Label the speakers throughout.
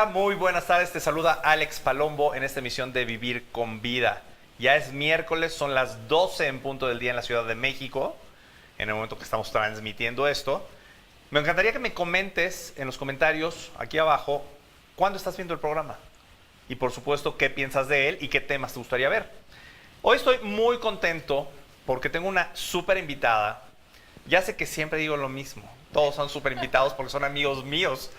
Speaker 1: Hola, muy buenas tardes. Te saluda Alex Palombo en esta emisión de Vivir con Vida. Ya es miércoles, son las 12 en punto del día en la Ciudad de México, en el momento que estamos transmitiendo esto. Me encantaría que me comentes en los comentarios aquí abajo cuándo estás viendo el programa y, por supuesto, qué piensas de él y qué temas te gustaría ver. Hoy estoy muy contento porque tengo una súper invitada. Ya sé que siempre digo lo mismo, todos son súper invitados porque son amigos míos.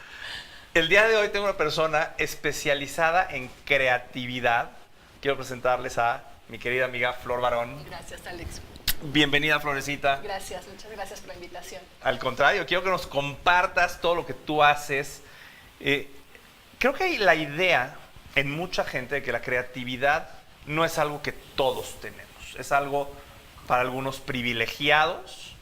Speaker 1: El día de hoy tengo una persona especializada en creatividad. Quiero presentarles a mi querida amiga Flor Barón.
Speaker 2: Gracias, Alex.
Speaker 1: Bienvenida, Florecita.
Speaker 2: Gracias, muchas gracias por la invitación.
Speaker 1: Al contrario, quiero que nos compartas todo lo que tú haces. Creo que hay la idea en mucha gente de que la creatividad no es algo que todos tenemos. Es algo para algunos privilegiados.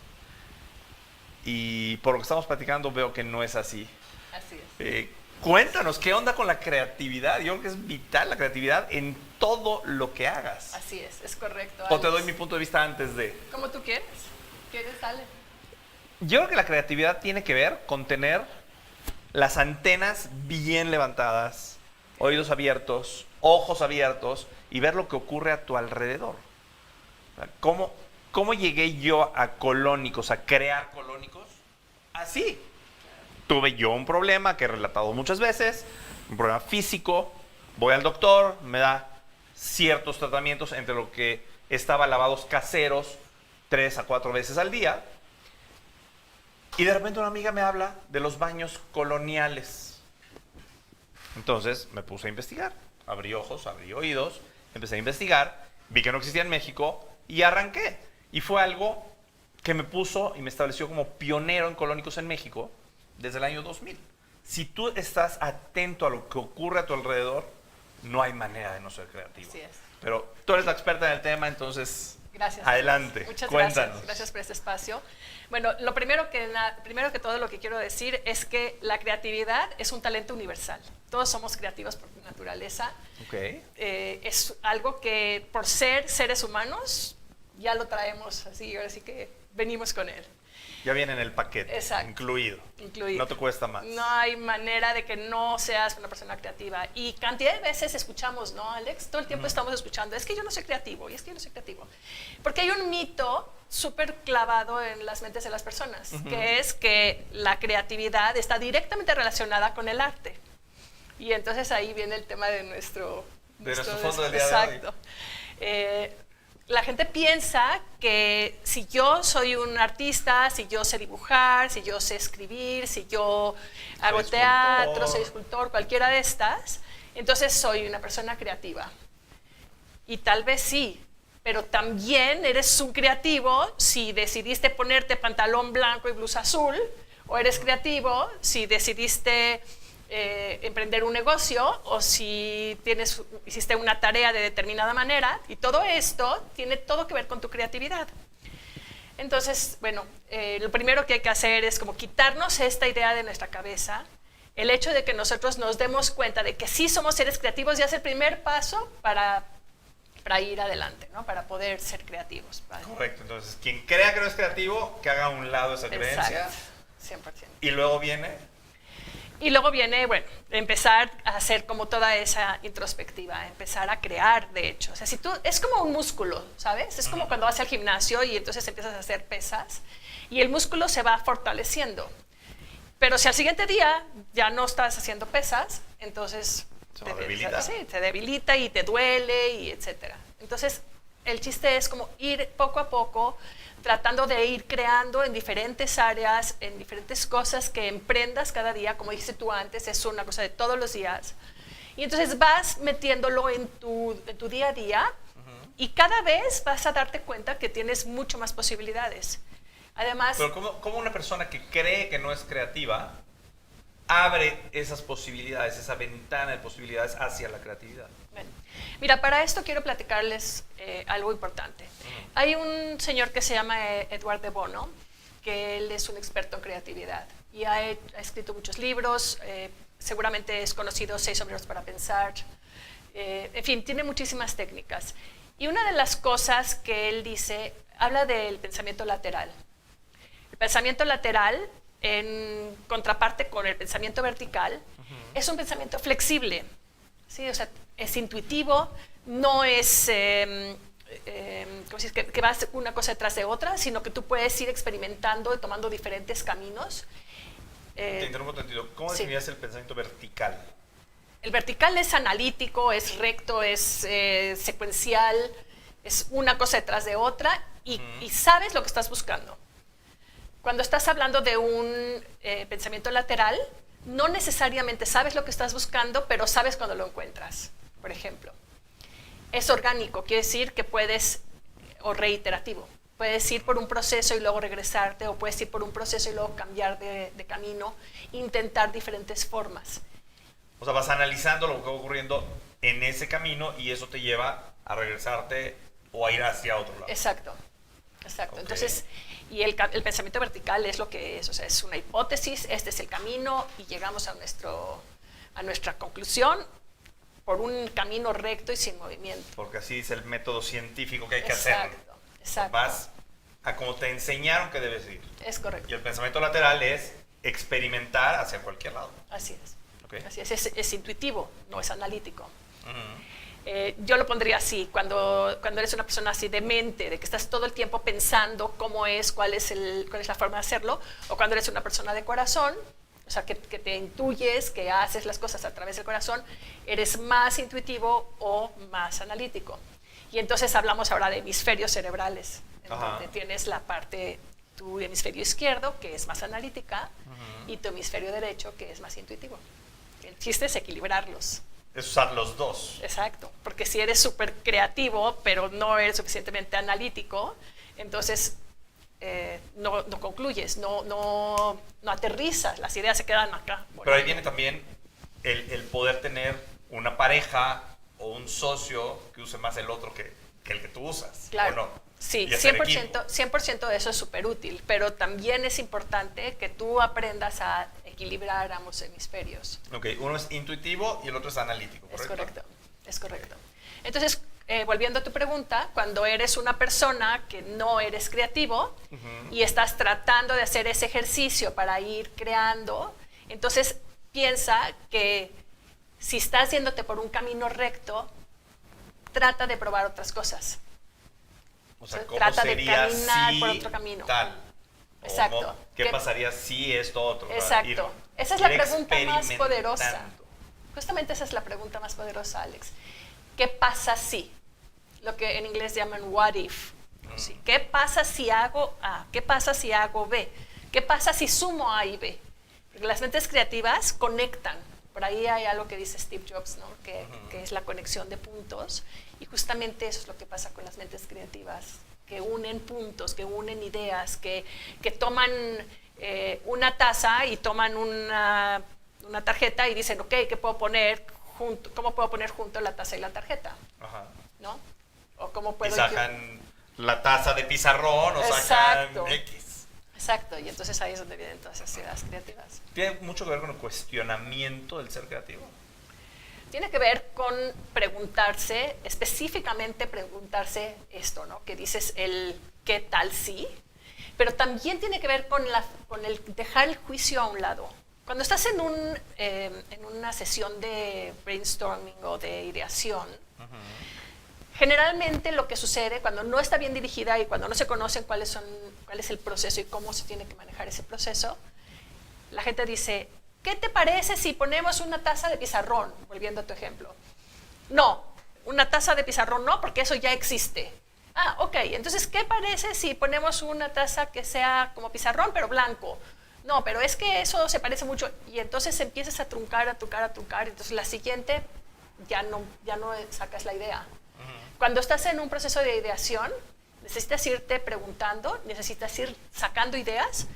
Speaker 1: Y por lo que estamos platicando veo que no es así.
Speaker 2: Así es.
Speaker 1: Cuéntanos, ¿qué onda con la creatividad? Yo creo que es vital la creatividad en todo lo que hagas.
Speaker 2: Así es correcto.
Speaker 1: O te
Speaker 2: Alex.
Speaker 1: doy mi punto de vista antes de...
Speaker 2: Como tú quieres. ¿Quieres, Ale?
Speaker 1: Yo creo que la creatividad tiene que ver con tener las antenas bien levantadas, oídos abiertos, ojos abiertos y ver lo que ocurre a tu alrededor. ¿Cómo llegué yo a Colónicos, a crear Colónicos? Así. Tuve yo un problema que he relatado muchas veces, un problema físico, voy al doctor, me da ciertos tratamientos entre lo que estaba lavados caseros 3 a 4 veces al día, y de repente una amiga me habla de los baños coloniales. Entonces me puse a investigar, abrí ojos, abrí oídos, empecé a investigar, vi que no existía en México y arranqué. Y fue algo que me puso y me estableció como pionero en Colónicos en México desde el año 2000. Si tú estás atento a lo que ocurre a tu alrededor, no hay manera de no ser creativo.
Speaker 2: Así es.
Speaker 1: Pero tú eres la experta en el tema, entonces
Speaker 2: Gracias.
Speaker 1: adelante.
Speaker 2: Alex. Muchas
Speaker 1: Cuéntanos.
Speaker 2: gracias. Gracias por este espacio. Bueno, lo primero que todo lo que quiero decir es que la creatividad es un talento universal. Todos somos creativos por naturaleza.
Speaker 1: Okay.
Speaker 2: Es algo que por ser seres humanos ya lo traemos así, ahora sí que venimos con él.
Speaker 1: Ya viene en el paquete.
Speaker 2: Exacto.
Speaker 1: Incluido.
Speaker 2: Incluido.
Speaker 1: No te cuesta más.
Speaker 2: No hay manera de que no seas una persona creativa. Y cantidad de veces escuchamos, ¿no, Alex? Todo el tiempo estamos escuchando, es que yo no soy creativo, y es que yo no soy creativo. Porque hay un mito súper clavado en las mentes de las personas, que es que la creatividad está directamente relacionada con el arte. Y entonces ahí viene el tema de nuestro
Speaker 1: fondo del día de hoy.
Speaker 2: Exacto. La gente piensa que si yo soy un artista, si yo sé dibujar, si yo sé escribir, si yo hago teatro, soy escultor, cualquiera de estas, entonces soy una persona creativa. Y tal vez sí, pero también eres un creativo si decidiste ponerte pantalón blanco y blusa azul, o eres creativo si decidiste emprender un negocio o si hiciste una tarea de determinada manera, y todo esto tiene todo que ver con tu creatividad. Entonces, bueno, lo primero que hay que hacer es como quitarnos esta idea de nuestra cabeza. El hecho de que nosotros nos demos cuenta de que sí somos seres creativos ya es el primer paso para ir adelante, ¿no? Para poder ser creativos. ¿Vale?
Speaker 1: Correcto. Entonces, quien crea que no es creativo, que haga a un lado esa creencia.
Speaker 2: 100%.
Speaker 1: Y luego viene...
Speaker 2: bueno, empezar a hacer como toda esa introspectiva, empezar a crear, de hecho. O sea, si tú, es como un músculo, ¿sabes? Es como cuando vas al gimnasio y entonces empiezas a hacer pesas y el músculo se va fortaleciendo. Pero si al siguiente día ya no estás haciendo pesas, entonces
Speaker 1: se debilita.
Speaker 2: Sí, te debilita y te duele y etcétera. Entonces, el chiste es como ir poco a poco tratando de ir creando en diferentes áreas, en diferentes cosas que emprendas cada día. Como dijiste tú antes, es una cosa de todos los días. Y entonces vas metiéndolo en tu día a día y cada vez vas a darte cuenta que tienes mucho más posibilidades. Además...
Speaker 1: Pero ¿cómo una persona que cree que no es creativa abre esas posibilidades, esa ventana de posibilidades hacia la creatividad?
Speaker 2: Bueno, mira, para esto quiero platicarles algo importante. Hay un señor que se llama Edward de Bono, que él es un experto en creatividad y ha escrito muchos libros, seguramente es conocido 6 sombreros para pensar, en fin, tiene muchísimas técnicas. Y una de las cosas que él dice, habla del pensamiento lateral. El pensamiento lateral en contraparte con el pensamiento vertical, es un pensamiento flexible, ¿sí? O sea, es intuitivo, no es ¿cómo se dice? Que vas una cosa detrás de otra, sino que tú puedes ir experimentando y tomando diferentes caminos.
Speaker 1: Te interrumpo un momentito. ¿Cómo
Speaker 2: sí.
Speaker 1: definirías el pensamiento vertical?
Speaker 2: El vertical es analítico, es recto, es secuencial, es una cosa detrás de otra y sabes lo que estás buscando. Cuando estás hablando de un pensamiento lateral, no necesariamente sabes lo que estás buscando, pero sabes cuando lo encuentras, por ejemplo. Es orgánico, quiere decir que puedes, o reiterativo, puedes ir por un proceso y luego regresarte, o puedes ir por un proceso y luego cambiar de camino, intentar diferentes formas.
Speaker 1: O sea, vas analizando lo que va ocurriendo en ese camino y eso te lleva a regresarte o a ir hacia otro lado.
Speaker 2: Exacto, exacto.
Speaker 1: Okay.
Speaker 2: Entonces, y el pensamiento vertical es lo que es, o sea, es una hipótesis, este es el camino y llegamos a nuestra conclusión por un camino recto y sin movimiento.
Speaker 1: Porque así es el método científico que hay que
Speaker 2: Exacto,
Speaker 1: hacerlo.
Speaker 2: exacto.
Speaker 1: Vas a como te enseñaron que debes ir.
Speaker 2: Es correcto.
Speaker 1: Y el pensamiento lateral es experimentar hacia cualquier lado.
Speaker 2: Así es.
Speaker 1: Okay.
Speaker 2: Así es intuitivo, no es analítico. Yo lo pondría así, cuando eres una persona así de mente, de que estás todo el tiempo pensando cómo es, cuál es la forma de hacerlo, o cuando eres una persona de corazón, o sea, que te intuyes, que haces las cosas a través del corazón, eres más intuitivo o más analítico. Y entonces hablamos ahora de hemisferios cerebrales, en donde tienes la parte, tu hemisferio izquierdo, que es más analítica, y tu hemisferio derecho, que es más intuitivo. El chiste es equilibrarlos.
Speaker 1: Es usar los dos.
Speaker 2: Exacto, porque si eres súper creativo, pero no eres suficientemente analítico, entonces no concluyes, no aterrizas, las ideas se quedan acá.
Speaker 1: Pero ahí viene también el poder tener una pareja o un socio que use más el otro que el que tú usas.
Speaker 2: Claro.
Speaker 1: ¿O no?
Speaker 2: Sí,
Speaker 1: Y hacer
Speaker 2: 100% de eso es súper útil, pero también es importante que tú aprendas a equilibrar ambos hemisferios.
Speaker 1: Ok, uno es intuitivo y el otro es analítico, ¿correcto?
Speaker 2: Es correcto. Entonces, volviendo a tu pregunta, cuando eres una persona que no eres creativo y estás tratando de hacer ese ejercicio para ir creando, entonces piensa que si estás yéndote por un camino recto, trata de probar otras cosas.
Speaker 1: O sea, ¿cómo
Speaker 2: trata
Speaker 1: sería
Speaker 2: de caminar
Speaker 1: si
Speaker 2: por otro camino.
Speaker 1: Tal?
Speaker 2: Exacto.
Speaker 1: ¿Qué pasaría si esto otro?
Speaker 2: Exacto. Esa es la pregunta más
Speaker 1: experimentando.
Speaker 2: poderosa. Justamente esa es la pregunta más poderosa, Alex. ¿Qué pasa si? Lo que en inglés llaman what if. ¿Sí? ¿Qué pasa si hago A? ¿Qué pasa si hago B? ¿Qué pasa si sumo A y B? Porque las mentes creativas conectan. Por ahí hay algo que dice Steve Jobs, ¿no? que es la conexión de puntos. Y justamente eso es lo que pasa con las mentes creativas, que unen puntos, que unen ideas, que toman una taza y toman una tarjeta y dicen, ok, ¿qué puedo poner junto? ¿Cómo puedo poner junto la taza y la tarjeta?
Speaker 1: Ajá.
Speaker 2: ¿No? O cómo puedo
Speaker 1: y sacan la taza de pizarrón o
Speaker 2: Exacto.
Speaker 1: sacan X.
Speaker 2: Exacto, y entonces ahí es donde vienen todas esas ideas creativas.
Speaker 1: Tiene mucho que ver con el cuestionamiento del ser creativo.
Speaker 2: Tiene que ver con preguntarse, específicamente preguntarse esto, ¿no? Que dices el ¿qué tal si? Pero también tiene que ver con el dejar el juicio a un lado. Cuando estás en una sesión de brainstorming o de ideación, generalmente lo que sucede cuando no está bien dirigida y cuando no se conocen cuál es el proceso y cómo se tiene que manejar ese proceso, la gente dice, ¿qué te parece si ponemos una taza de pizarrón? Volviendo a tu ejemplo. No, una taza de pizarrón no, porque eso ya existe. Ah, ok, entonces, ¿qué parece si ponemos una taza que sea como pizarrón, pero blanco? No, pero es que eso se parece mucho. Y entonces empiezas a truncar, entonces la siguiente ya no sacas la idea. Cuando estás en un proceso de ideación, necesitas irte preguntando, necesitas ir sacando ideas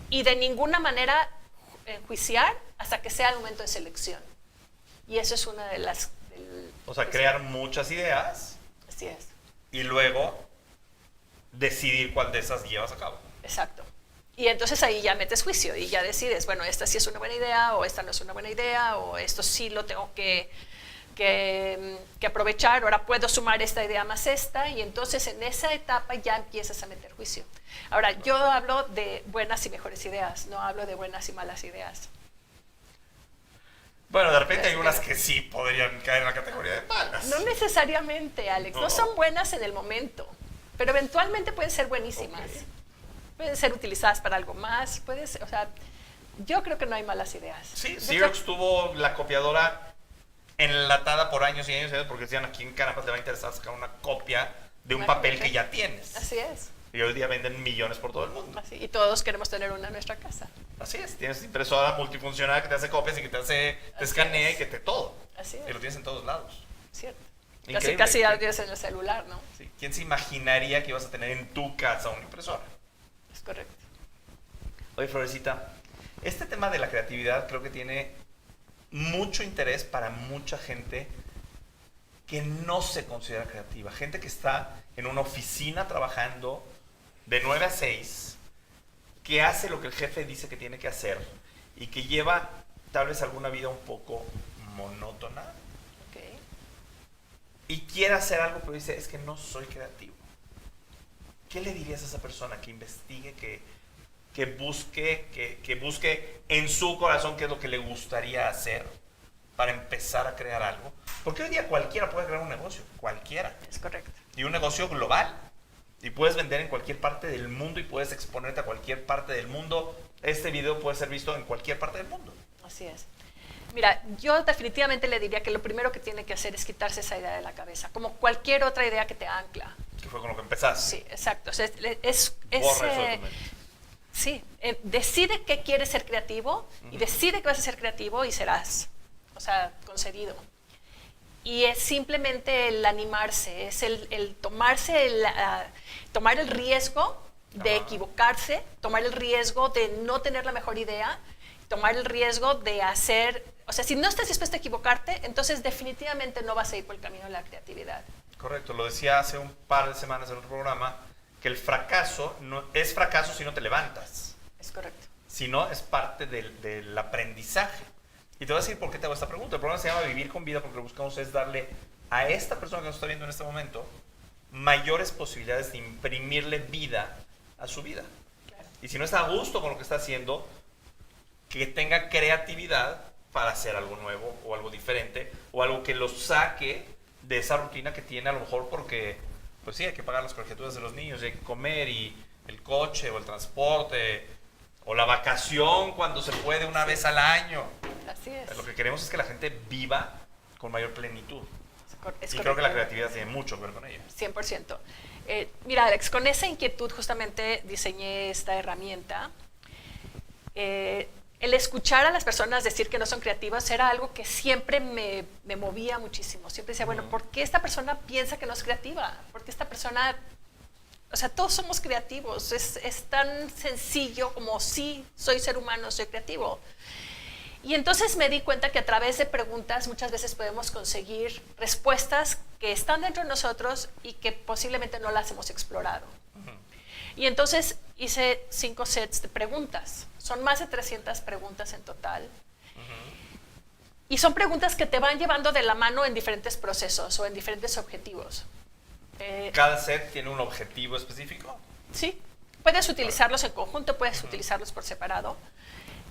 Speaker 2: y de ninguna manera enjuiciar hasta que sea el momento de selección. Y eso es una de las...
Speaker 1: O sea, crear muchas ideas.
Speaker 2: Así es.
Speaker 1: Y luego decidir cuál de esas llevas a cabo.
Speaker 2: Exacto. Y entonces ahí ya metes juicio y ya decides, bueno, esta sí es una buena idea o esta no es una buena idea o esto sí lo tengo que que aprovechar, ahora puedo sumar esta idea más esta, y entonces en esa etapa ya empiezas a meter juicio. Ahora, yo hablo de buenas y mejores ideas, no hablo de buenas y malas ideas.
Speaker 1: Bueno, de repente hay unas que sí podrían caer en la categoría de malas.
Speaker 2: No necesariamente, Alex, no son buenas en el momento, pero eventualmente pueden ser buenísimas.
Speaker 1: Okay.
Speaker 2: Pueden ser utilizadas para algo más, o sea, yo creo que no hay malas ideas.
Speaker 1: Sí, Xerox tuvo la copiadora enlatada por años y años, porque decían, aquí en Canadá te va a interesar sacar una copia de un papel que ya tienes.
Speaker 2: Así es.
Speaker 1: Y hoy día venden millones por todo el mundo.
Speaker 2: Así, y todos queremos tener una en nuestra casa.
Speaker 1: Así es, tienes impresora multifuncional que te hace copias y que te escanea y que te todo.
Speaker 2: Así es.
Speaker 1: Y lo tienes en todos lados.
Speaker 2: Cierto.
Speaker 1: Increíble.
Speaker 2: Casi ya lo tienes en el celular, ¿no?
Speaker 1: Sí. ¿Quién se imaginaría que ibas a tener en tu casa una impresora?
Speaker 2: Es correcto.
Speaker 1: Oye, Florecita, este tema de la creatividad creo que tiene mucho interés para mucha gente que no se considera creativa. Gente que está en una oficina trabajando de 9 a 6, que hace lo que el jefe dice que tiene que hacer y que lleva tal vez alguna vida un poco monótona.
Speaker 2: Okay.
Speaker 1: Y quiere hacer algo, pero dice, es que no soy creativo. ¿Qué le dirías a esa persona que investigue, que busque en su corazón qué es lo que le gustaría hacer para empezar a crear algo? Porque hoy día cualquiera puede crear un negocio, cualquiera.
Speaker 2: Es correcto.
Speaker 1: Y un negocio global. Y puedes vender en cualquier parte del mundo y puedes exponerte a cualquier parte del mundo. Este video puede ser visto en cualquier parte del mundo.
Speaker 2: Así es. Mira, yo definitivamente le diría que lo primero que tiene que hacer es quitarse esa idea de la cabeza, como cualquier otra idea que te ancla.
Speaker 1: Que fue con lo que empezaste.
Speaker 2: Sí, exacto. O sea,
Speaker 1: Borra eso de tu mente.
Speaker 2: sí, decide que quieres ser creativo y decide que vas a ser creativo y serás, o sea, concedido. Y es simplemente el animarse, es el tomarse, tomar el riesgo de equivocarse, tomar el riesgo de no tener la mejor idea, tomar el riesgo de hacer, o sea, si no estás dispuesto a equivocarte, entonces definitivamente no vas a ir por el camino de la creatividad.
Speaker 1: Correcto, lo decía hace un par de semanas en otro programa, que el fracaso no es fracaso si no te levantas.
Speaker 2: Es correcto.
Speaker 1: Si no, es parte del aprendizaje. Y te voy a decir por qué te hago esta pregunta. El programa se llama Vivir con Vida porque lo que buscamos es darle a esta persona que nos está viendo en este momento mayores posibilidades de imprimirle vida a su vida.
Speaker 2: Claro.
Speaker 1: Y si no está a gusto con lo que está haciendo, que tenga creatividad para hacer algo nuevo o algo diferente o algo que lo saque de esa rutina que tiene, a lo mejor porque, pues sí, hay que pagar las colegiaturas de los niños, y hay que comer, y el coche o el transporte o la vacación cuando se puede una vez al año.
Speaker 2: Así es.
Speaker 1: Lo que queremos es que la gente viva con mayor plenitud.
Speaker 2: Es
Speaker 1: y creo que la creatividad tiene mucho que ver con ella.
Speaker 2: 100%. Mira, Alex, con esa inquietud justamente diseñé esta herramienta. El escuchar a las personas decir que no son creativas era algo que siempre me movía muchísimo. Siempre decía, bueno, ¿por qué esta persona piensa que no es creativa? ¿Por qué esta persona...? O sea, todos somos creativos. Es tan sencillo como sí, soy ser humano, soy creativo. Y entonces me di cuenta que a través de preguntas muchas veces podemos conseguir respuestas que están dentro de nosotros y que posiblemente no las hemos explorado. Y entonces hice 5 sets de preguntas. Son más de 300 preguntas en total. Y son preguntas que te van llevando de la mano en diferentes procesos o en diferentes objetivos.
Speaker 1: ¿Cada set tiene un objetivo específico?
Speaker 2: Sí. Puedes utilizarlos en conjunto, puedes utilizarlos por separado.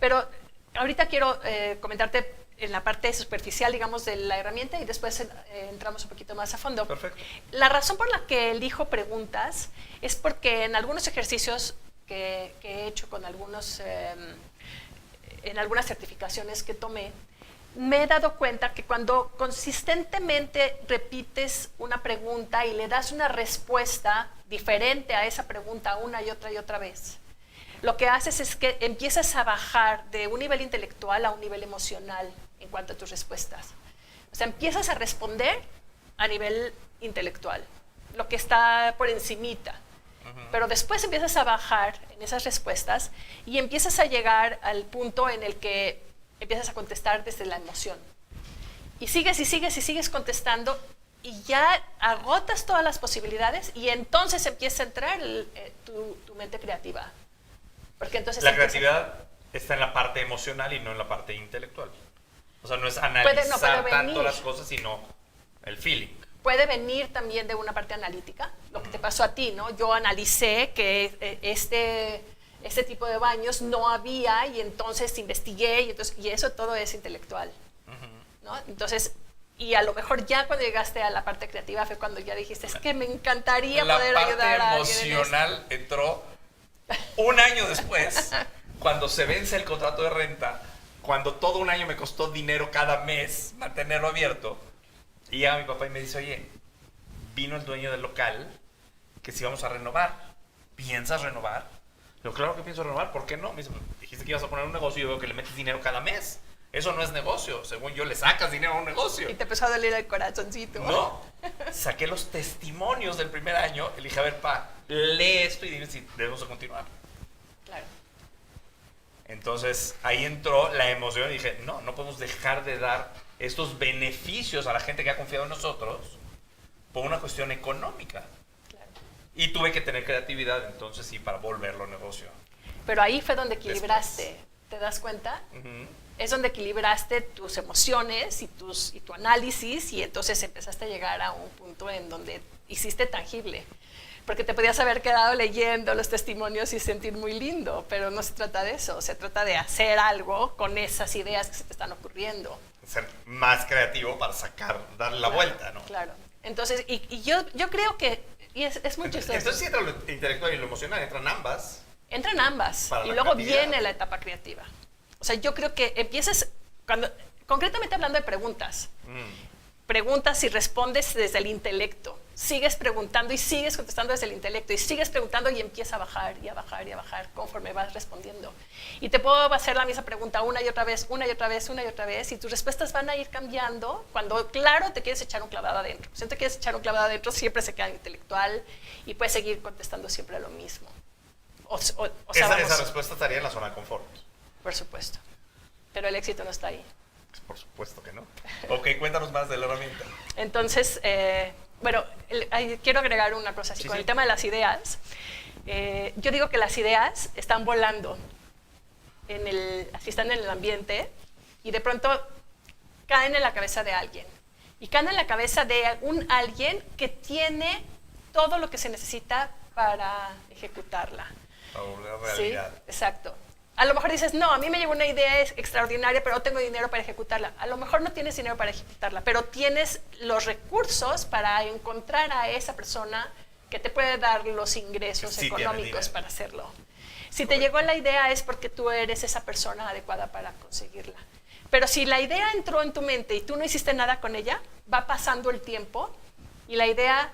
Speaker 2: Pero ahorita quiero comentarte en la parte superficial, digamos, de la herramienta y después entramos un poquito más a fondo.
Speaker 1: Perfecto.
Speaker 2: La razón por la que elijo preguntas es porque en algunos ejercicios que he hecho con en algunas certificaciones que tomé, me he dado cuenta que cuando consistentemente repites una pregunta y le das una respuesta diferente a esa pregunta una y otra vez, lo que haces es que empiezas a bajar de un nivel intelectual a un nivel emocional en cuanto a tus respuestas. O sea, empiezas a responder a nivel intelectual, lo que está por encimita. Pero después empiezas a bajar en esas respuestas y empiezas a llegar al punto en el que empiezas a contestar desde la emoción. Y sigues y sigues y sigues contestando y ya agotas todas las posibilidades y entonces empieza a entrar tu mente creativa. Porque entonces
Speaker 1: la creatividad está en la parte emocional y no en la parte intelectual. O sea, no es
Speaker 2: Puede
Speaker 1: analizar tanto
Speaker 2: venir.
Speaker 1: las cosas, sino el feeling.
Speaker 2: Puede venir también de una parte analítica, lo que te pasó a ti, ¿no? Yo analicé que este tipo de baños no había y entonces investigué y eso todo es intelectual, ¿no? Entonces, y a lo mejor ya cuando llegaste a la parte creativa fue cuando ya dijiste, es que me encantaría poder ayudar a alguien en esto.
Speaker 1: La parte emocional entró un año después, cuando se vence el contrato de renta, cuando todo un año me costó dinero cada mes mantenerlo abierto. Y llega mi papá y me dice, oye, vino el dueño del local, que si vamos a renovar. ¿Piensas renovar? Yo, claro que pienso renovar, ¿por qué no? Me dice, dijiste que ibas a poner un negocio y yo veo que le metes dinero cada mes. Eso no es negocio, según yo le sacas dinero a un negocio.
Speaker 2: Y te empezó a doler el corazoncito.
Speaker 1: No, saqué los testimonios del primer año y le dije, a ver, pa, lee esto y dime si debemos de continuar.
Speaker 2: Claro.
Speaker 1: Entonces ahí entró la emoción y dije, no podemos dejar de dar estos beneficios a la gente que ha confiado en nosotros por una cuestión económica.
Speaker 2: Claro.
Speaker 1: Y tuve que tener creatividad, entonces sí, para volverlo negocio.
Speaker 2: Pero ahí fue donde equilibraste, ¿te das cuenta? Es donde equilibraste tus emociones y tu análisis y entonces empezaste a llegar a un punto en donde hiciste tangible. Porque te podías haber quedado leyendo los testimonios y sentir muy lindo, pero no se trata de eso, se trata de hacer algo con esas ideas que se te están ocurriendo.
Speaker 1: Ser más creativo para darle la vuelta, ¿no?
Speaker 2: Claro. Entonces, y yo creo que, y es muy chistoso.
Speaker 1: Entonces sí entra lo intelectual y lo emocional, entran ambas.
Speaker 2: Entran ambas
Speaker 1: Para
Speaker 2: y
Speaker 1: la
Speaker 2: luego
Speaker 1: creatividad.
Speaker 2: viene la etapa creativa. O sea, yo creo que empiezas, concretamente hablando de preguntas, preguntas y respondes desde el intelecto. Sigues preguntando y sigues contestando desde el intelecto y sigues preguntando y empieza a bajar y a bajar y a bajar conforme vas respondiendo. Y te puedo hacer la misma pregunta una y otra vez, una y otra vez, una y otra vez y tus respuestas van a ir cambiando cuando, claro, te quieres echar un clavado adentro. Si no te quieres echar un clavado adentro, siempre se queda intelectual y puedes seguir contestando siempre lo mismo. O sea,
Speaker 1: Esa respuesta estaría en la zona de confort.
Speaker 2: por supuesto. Pero el éxito no está ahí.
Speaker 1: Por supuesto que no. Ok, cuéntanos más de la herramienta.
Speaker 2: Entonces, bueno, quiero agregar una cosa así.
Speaker 1: Sí,
Speaker 2: Con
Speaker 1: sí.
Speaker 2: el tema de las ideas, yo digo que las ideas están volando, así están en el ambiente, y de pronto caen en la cabeza de alguien. Y caen en la cabeza de alguien que tiene todo lo que se necesita para ejecutarla.
Speaker 1: Para volver a realidad.
Speaker 2: Sí, exacto. A lo mejor dices, no, a mí me llegó una idea extraordinaria, pero no tengo dinero para ejecutarla. A lo mejor no tienes dinero para ejecutarla, pero tienes los recursos para encontrar a esa persona que te puede dar los ingresos
Speaker 1: Sí, tiene
Speaker 2: económicos
Speaker 1: dinero.
Speaker 2: para hacerlo. Si te llegó la idea es porque tú eres esa persona adecuada para conseguirla. Pero si la idea entró en tu mente y tú no hiciste nada con ella, va pasando el tiempo y la idea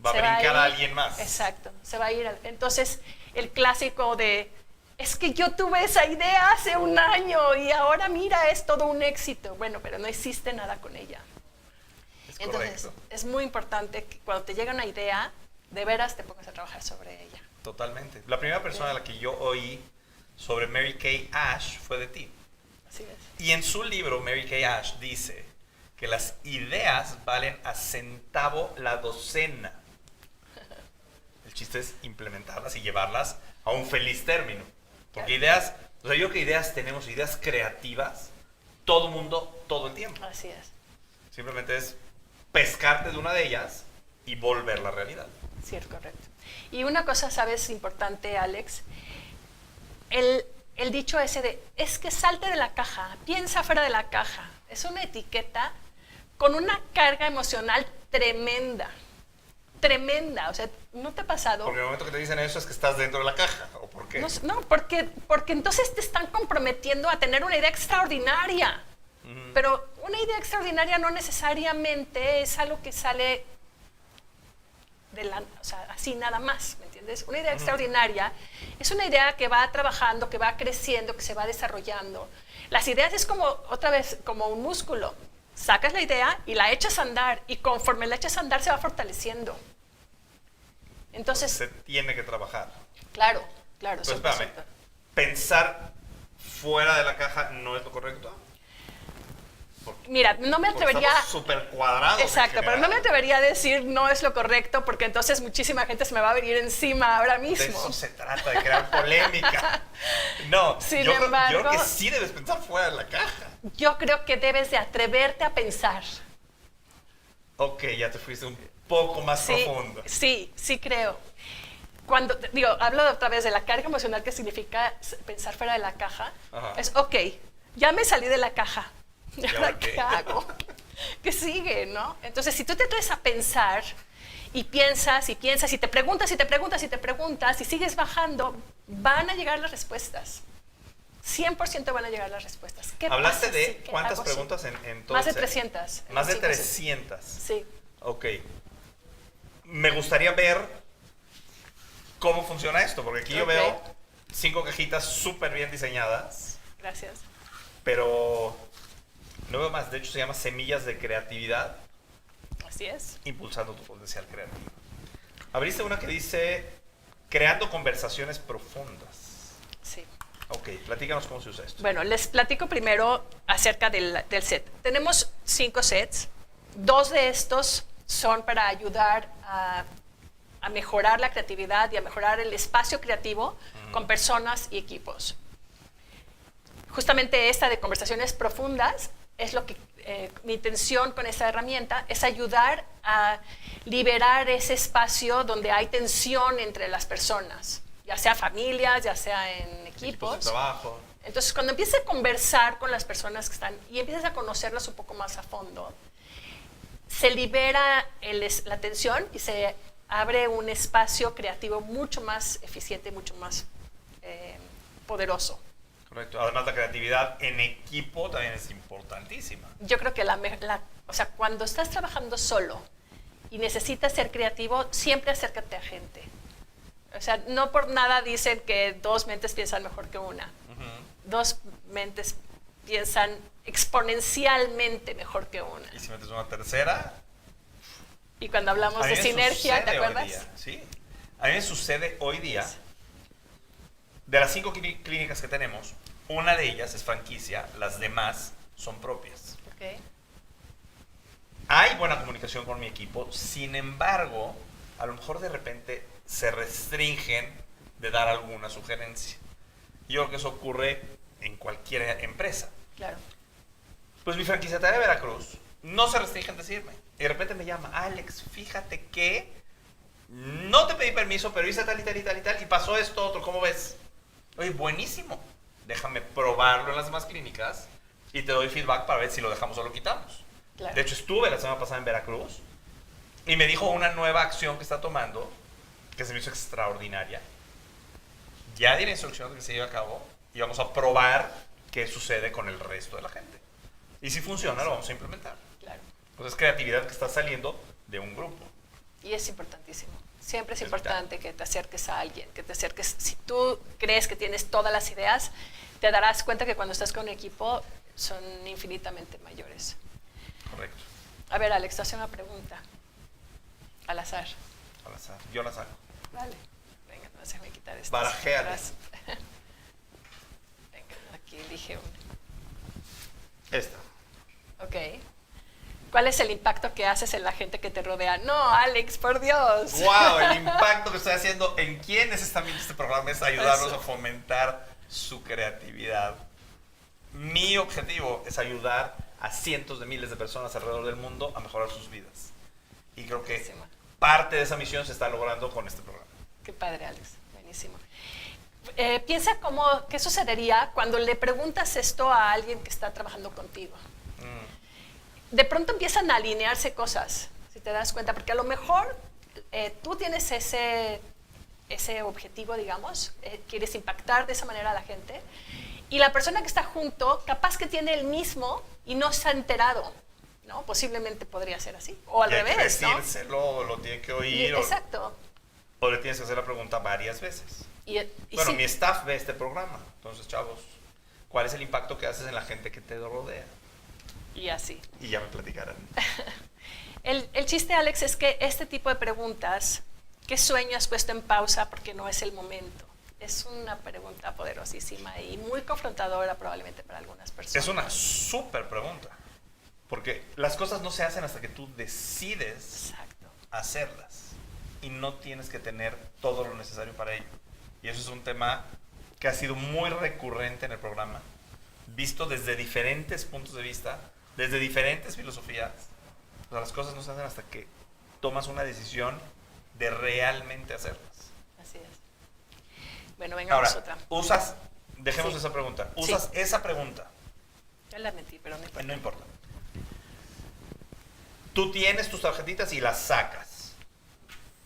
Speaker 1: Va a
Speaker 2: se va
Speaker 1: brincar
Speaker 2: ir.
Speaker 1: a alguien más.
Speaker 2: Exacto, se va a ir. Entonces, el clásico de, es que yo tuve esa idea hace un año y ahora mira, es todo un éxito. Bueno, pero no hiciste nada con ella.
Speaker 1: Es
Speaker 2: Entonces,
Speaker 1: correcto.
Speaker 2: es muy importante que cuando te llega una idea, de veras te pongas a trabajar sobre ella.
Speaker 1: Totalmente. La primera persona a la que yo oí sobre Mary Kay Ash fue de ti.
Speaker 2: Así es.
Speaker 1: Y en su libro, Mary Kay Ash dice que las ideas valen a centavo la docena. El chiste es implementarlas y llevarlas a un feliz término. Porque ideas, o sea, yo creo que ideas tenemos, ideas creativas, todo mundo, todo el tiempo.
Speaker 2: Así es.
Speaker 1: Simplemente es pescarte de una de ellas y volverla realidad.
Speaker 2: Sí, es correcto. Y una cosa, ¿sabes? Importante, Alex. El dicho ese de, es que salte de la caja, piensa fuera de la caja. Es una etiqueta con una carga emocional tremenda. Tremenda. O sea, ¿no te ha pasado?
Speaker 1: Porque el momento que te dicen eso es que estás dentro de la caja. ¿O por qué?
Speaker 2: No, porque entonces te están comprometiendo a tener una idea extraordinaria. Pero una idea extraordinaria no necesariamente es algo que sale o sea, así nada más, ¿me entiendes? Una idea extraordinaria es una idea que va trabajando, que va creciendo, que se va desarrollando. Las ideas es como, otra vez, como un músculo. Sacas la idea y la echas a andar, y conforme la echas a andar se va fortaleciendo. Entonces,
Speaker 1: Se tiene que trabajar.
Speaker 2: claro,
Speaker 1: Pero
Speaker 2: 100%.
Speaker 1: espérame, pensar fuera de la caja no es lo correcto.
Speaker 2: Mira, no me atrevería...
Speaker 1: Estamos súper cuadrados.
Speaker 2: Exacto, pero no me atrevería a decir no es lo correcto, porque entonces muchísima gente se me va a venir encima ahora mismo.
Speaker 1: De eso se trata, de crear polémica. No,
Speaker 2: Sin
Speaker 1: yo
Speaker 2: embargo,
Speaker 1: creo que sí debes pensar fuera de la caja.
Speaker 2: Yo creo que debes de atreverte a pensar.
Speaker 1: Ok, ya te fuiste un poco más profundo.
Speaker 2: Sí creo. Cuando, hablo otra vez de la carga emocional que significa pensar fuera de la caja.
Speaker 1: Ajá.
Speaker 2: Es, ok, ya me salí de la caja. ¿Y ahora
Speaker 1: ahora qué?
Speaker 2: qué hago? ¿Qué sigue, no? Entonces, si tú te atreves a pensar y piensas y piensas y te preguntas y te preguntas y te preguntas y sigues bajando, van a llegar las respuestas. 100% van a llegar las respuestas. ¿Qué
Speaker 1: ¿Hablaste
Speaker 2: pasa
Speaker 1: de
Speaker 2: si- qué
Speaker 1: cuántas
Speaker 2: hago
Speaker 1: preguntas
Speaker 2: si-
Speaker 1: en todo
Speaker 2: Más de
Speaker 1: el set?
Speaker 2: 300. en
Speaker 1: Más de
Speaker 2: los 5 sets.
Speaker 1: 300.
Speaker 2: Sí.
Speaker 1: Ok. Me gustaría ver cómo funciona esto, porque aquí yo
Speaker 2: Ok.
Speaker 1: veo 5 cajitas súper bien diseñadas,
Speaker 2: Gracias.
Speaker 1: pero no veo más. De hecho, se llama Semillas de Creatividad,
Speaker 2: Así es.
Speaker 1: impulsando tu potencial creativo. Abriste una que dice Creando conversaciones profundas.
Speaker 2: Sí.
Speaker 1: Ok, platícanos cómo se usa esto.
Speaker 2: Bueno, les platico primero acerca del set. Tenemos 5 sets. 2 de estos son para ayudar a mejorar la creatividad y a mejorar el espacio creativo con personas y equipos. Justamente esta de conversaciones profundas es lo que mi intención con esta herramienta es ayudar a liberar ese espacio donde hay tensión entre las personas, ya sea familias, ya sea en
Speaker 1: Equipos de
Speaker 2: equipos.
Speaker 1: trabajo.
Speaker 2: Entonces, cuando empieces a conversar con las personas que están y empiezas a conocerlas un poco más a fondo, se libera la tensión y se abre un espacio creativo mucho más eficiente, mucho más poderoso.
Speaker 1: Correcto. Además, la creatividad en equipo también es importantísima.
Speaker 2: Yo creo que o sea, cuando estás trabajando solo y necesitas ser creativo, siempre acércate a gente. O sea, no por nada dicen que 2 mentes piensan mejor que una. 2 mentes piensan exponencialmente mejor que una.
Speaker 1: Y si metes una tercera,
Speaker 2: Y cuando hablamos
Speaker 1: a mí
Speaker 2: de
Speaker 1: me
Speaker 2: sinergia, ¿te
Speaker 1: sucede hoy
Speaker 2: acuerdas?
Speaker 1: día, sí. A mí me sucede hoy día, de las 5 clínicas que tenemos, una de ellas es franquicia, las demás son propias.
Speaker 2: Ok.
Speaker 1: Hay buena comunicación con mi equipo, sin embargo, a lo mejor de repente se restringen de dar alguna sugerencia. Yo creo que eso ocurre en cualquier empresa.
Speaker 2: Claro.
Speaker 1: Pues mi franquiciataria de Veracruz no se restringe en decirme. Y de repente me llama, Alex, fíjate que no te pedí permiso, pero hice tal y tal y tal y tal, y pasó esto otro, ¿cómo ves? Oye, buenísimo. Déjame probarlo en las demás clínicas y te doy feedback para ver si lo dejamos o lo quitamos.
Speaker 2: Claro.
Speaker 1: De hecho, estuve la semana pasada en Veracruz y me dijo una nueva acción que está tomando, que se me hizo extraordinaria. Ya di la instrucción de que se lleve a cabo y vamos a probar qué sucede con el resto de la gente. Y si funciona, lo vamos a implementar.
Speaker 2: Claro.
Speaker 1: Pues es creatividad que está saliendo de un grupo.
Speaker 2: Y es importantísimo. Siempre es
Speaker 1: Es
Speaker 2: importante que te acerques a alguien, que te acerques. Si tú crees que tienes todas las ideas, te darás cuenta que cuando estás con un equipo son infinitamente mayores.
Speaker 1: Correcto.
Speaker 2: A ver, Alex, te hace una pregunta. Al azar.
Speaker 1: Al azar. Yo la saco.
Speaker 2: Vale. Venga, déjame quitar esto.
Speaker 1: Barajéale.
Speaker 2: Venga, aquí elige uno.
Speaker 1: Esta.
Speaker 2: Ok. ¿Cuál es el impacto que haces en la gente que te rodea? No, Alex, por Dios.
Speaker 1: ¡Wow! El impacto que estoy haciendo en quienes están viendo este programa es ayudarlos
Speaker 2: Eso.
Speaker 1: a fomentar su creatividad. Mi objetivo es ayudar a cientos de miles de personas alrededor del mundo a mejorar sus vidas. Y creo que
Speaker 2: Buenísimo.
Speaker 1: parte de esa misión se está logrando con este programa.
Speaker 2: Qué padre, Alex. Buenísimo. Piensa qué sucedería cuando le preguntas esto a alguien que está trabajando contigo. De pronto empiezan a alinearse cosas, si te das cuenta, porque a lo mejor tú tienes ese objetivo, digamos, quieres impactar de esa manera a la gente, y la persona que está junto, capaz que tiene el mismo y no se ha enterado, ¿no? Posiblemente podría ser así, o al
Speaker 1: Y hay que
Speaker 2: revés, ¿no?
Speaker 1: decírselo, lo tiene que oír,
Speaker 2: Exacto.
Speaker 1: o le tienes que hacer la pregunta varias veces.
Speaker 2: Y
Speaker 1: Bueno,
Speaker 2: sí,
Speaker 1: mi staff ve este programa. Entonces, chavos, ¿cuál es el impacto que haces en la gente que te rodea?
Speaker 2: y así.
Speaker 1: Y ya me platicarán.
Speaker 2: El chiste, Alex, es que este tipo de preguntas, ¿qué sueño has puesto en pausa porque no es el momento? Es una pregunta poderosísima y muy confrontadora probablemente para algunas personas.
Speaker 1: Es una súper pregunta. Porque las cosas no se hacen hasta que tú decides
Speaker 2: Exacto.
Speaker 1: hacerlas. Y no tienes que tener todo lo necesario para ello. Y eso es un tema que ha sido muy recurrente en el programa, visto desde diferentes puntos de vista, desde diferentes filosofías. O sea, las cosas no se hacen hasta que tomas una decisión de realmente hacerlas.
Speaker 2: Así es. Bueno, vengamos
Speaker 1: Ahora,
Speaker 2: otra.
Speaker 1: dejemos
Speaker 2: Sí.
Speaker 1: esa pregunta. Usas esa pregunta.
Speaker 2: Ya la metí, pero no importa.
Speaker 1: No importa. Tú tienes tus tarjetitas y las sacas.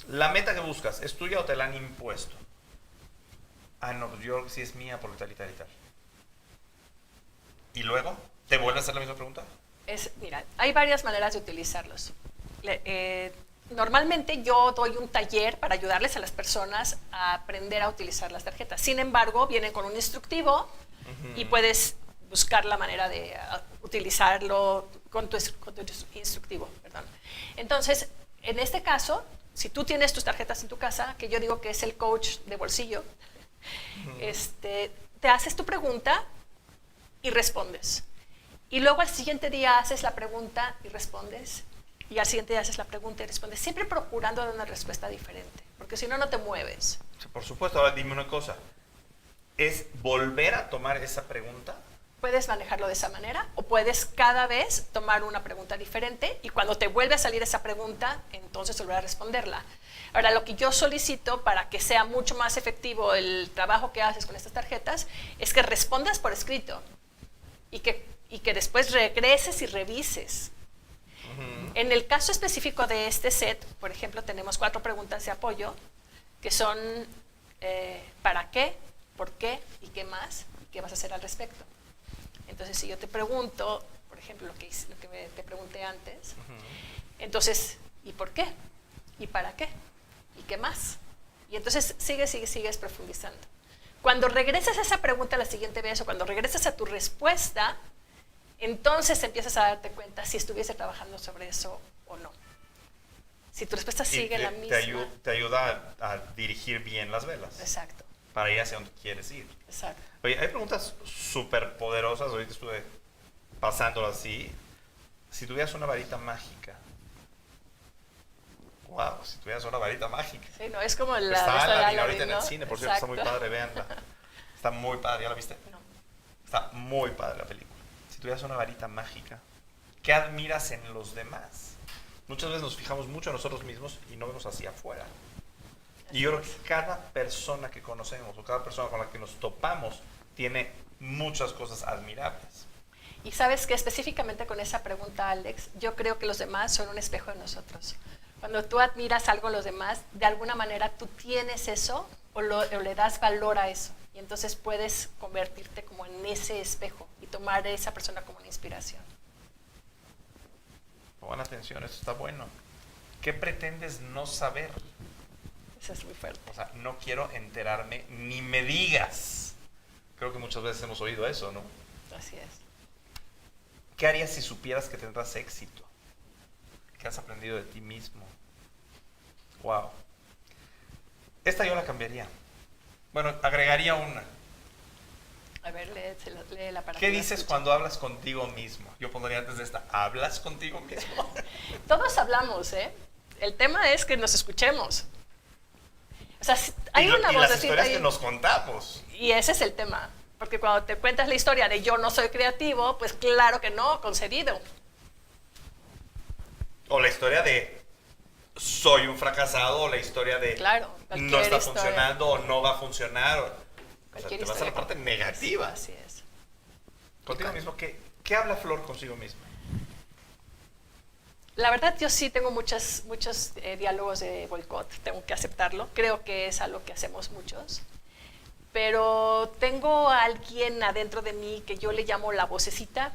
Speaker 1: La meta que buscas, ¿es tuya o te la han impuesto? Ah, no, pues yo creo que sí es mía porque tal y tal y tal. ¿Y luego? ¿Te vuelves a hacer la misma pregunta?
Speaker 2: Mira, hay varias maneras de utilizarlos. Normalmente yo doy un taller para ayudarles a las personas a aprender a utilizar las tarjetas. Sin embargo, vienen con un instructivo y puedes buscar la manera de utilizarlo con tu instructivo. Perdón. Entonces, en este caso, si tú tienes tus tarjetas en tu casa, que yo digo que es el coach de bolsillo, te haces tu pregunta y respondes. Y luego al siguiente día haces la pregunta y respondes. Y al siguiente día haces la pregunta y respondes. Siempre procurando dar una respuesta diferente. Porque si no, no te mueves.
Speaker 1: Sí, por supuesto. Ahora dime una cosa. ¿Es volver a tomar esa pregunta?
Speaker 2: Puedes manejarlo de esa manera o puedes cada vez tomar una pregunta diferente y cuando te vuelve a salir esa pregunta, entonces volver a responderla. Ahora, lo que yo solicito para que sea mucho más efectivo el trabajo que haces con estas tarjetas es que respondas por escrito y que después regreses y revises. En el caso específico de este set, por ejemplo, tenemos 4 preguntas de apoyo que son ¿para qué? ¿Por qué? ¿Y qué más? ¿Y qué vas a hacer al respecto? Entonces, si yo te pregunto, por ejemplo, lo que te pregunté antes, entonces, ¿y por qué? ¿Y para qué? ¿Y qué más? Y entonces sigues profundizando. Cuando regresas a esa pregunta la siguiente vez o cuando regresas a tu respuesta, entonces empiezas a darte cuenta si estuviese trabajando sobre eso o no. Si tu respuesta sigue la misma.
Speaker 1: Te ayuda a dirigir bien las velas.
Speaker 2: Exacto.
Speaker 1: Para ir hacia donde quieres ir.
Speaker 2: Exacto.
Speaker 1: Oye, hay preguntas súper poderosas. Ahorita estuve pasándolas así. Si tuvieras una varita mágica. Wow, si tuvieras una varita mágica.
Speaker 2: Sí, no, es como la
Speaker 1: Está
Speaker 2: de
Speaker 1: la
Speaker 2: Aladdin,
Speaker 1: ahorita en el
Speaker 2: ¿no?
Speaker 1: cine, por cierto, está muy padre, véanla. Está muy padre, ¿ya la viste?
Speaker 2: No.
Speaker 1: Está muy padre la película. Si tuvieras una varita mágica, ¿qué admiras en los demás? Muchas veces nos fijamos mucho en nosotros mismos y no vemos hacia afuera. Y yo creo que cada persona que conocemos o cada persona con la que nos topamos tiene muchas cosas admirables.
Speaker 2: Y sabes que específicamente con esa pregunta, Alex, yo creo que los demás son un espejo de nosotros. Cuando tú admiras algo en los demás, de alguna manera tú tienes eso o le das valor a eso. Y entonces puedes convertirte como en ese espejo y tomar a esa persona como una inspiración.
Speaker 1: Pon atención, esto está bueno. ¿Qué pretendes no saber?
Speaker 2: Eso es muy fuerte.
Speaker 1: O sea, no quiero enterarme ni me digas. Creo que muchas veces hemos oído eso, ¿no?
Speaker 2: Así es.
Speaker 1: ¿Qué harías si supieras que tendrás éxito? ¿Qué has aprendido de ti mismo? Wow. Esta yo la cambiaría. Bueno, agregaría una.
Speaker 2: A ver, léela para
Speaker 1: ¿Qué
Speaker 2: que la
Speaker 1: dices
Speaker 2: escuchen.
Speaker 1: cuando hablas contigo mismo? Yo pondría antes de esta, ¿hablas contigo mismo?
Speaker 2: Todos hablamos, ¿eh? El tema es que nos escuchemos. O sea, hay una
Speaker 1: y las
Speaker 2: vocecita
Speaker 1: historias
Speaker 2: ahí.
Speaker 1: que nos contamos.
Speaker 2: Y ese es el tema. Porque cuando te cuentas la historia de yo no soy creativo, pues claro que no, concedido.
Speaker 1: O la historia de soy un fracasado, o la historia de
Speaker 2: Claro,
Speaker 1: no
Speaker 2: cualquier
Speaker 1: está
Speaker 2: historia.
Speaker 1: funcionando o no va a funcionar. O sea,
Speaker 2: Cualquier
Speaker 1: te vas a la
Speaker 2: historia
Speaker 1: parte
Speaker 2: con-
Speaker 1: negativa.
Speaker 2: Así es.
Speaker 1: Contigo mismo, ¿qué habla Flor consigo misma?
Speaker 2: La verdad, yo sí tengo muchos diálogos de boicot, tengo que aceptarlo. Creo que es algo que hacemos muchos. Pero tengo a alguien adentro de mí que yo le llamo la vocecita,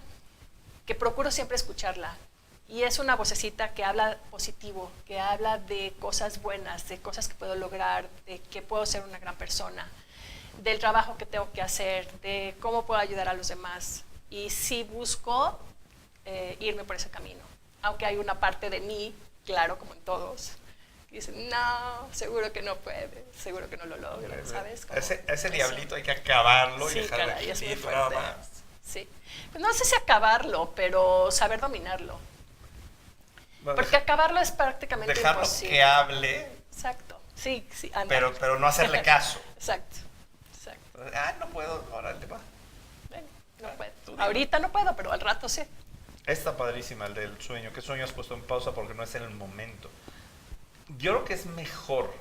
Speaker 2: que procuro siempre escucharla. Y es una vocecita que habla positivo, que habla de cosas buenas, de cosas que puedo lograr, de que puedo ser una gran persona, del trabajo que tengo que hacer, de cómo puedo ayudar a los demás. Y sí busco irme por ese camino. Aunque hay una parte de mí, claro, como en todos, que dice, no, seguro que no puede, seguro que no lo logro, ¿sabes? Como
Speaker 1: Ese
Speaker 2: eso.
Speaker 1: diablito hay que acabarlo y
Speaker 2: Sí,
Speaker 1: dejarlo
Speaker 2: caray, es muy
Speaker 1: quietito nada
Speaker 2: fuerte.
Speaker 1: más.
Speaker 2: Sí. Pues no sé si acabarlo, pero saber dominarlo.
Speaker 1: Bueno,
Speaker 2: Porque acabarlo es prácticamente
Speaker 1: dejarlo
Speaker 2: imposible.
Speaker 1: que hable,
Speaker 2: Exacto. Sí, sí. Anda.
Speaker 1: pero no hacerle caso.
Speaker 2: Exacto. Exacto.
Speaker 1: No puedo, ahora te va.
Speaker 2: Bueno, no puedo.
Speaker 1: tú dime.
Speaker 2: Ahorita no puedo, pero al rato sí.
Speaker 1: Está padrísima el del sueño. ¿Qué sueño has puesto en pausa porque no es en el momento? Yo creo que es mejor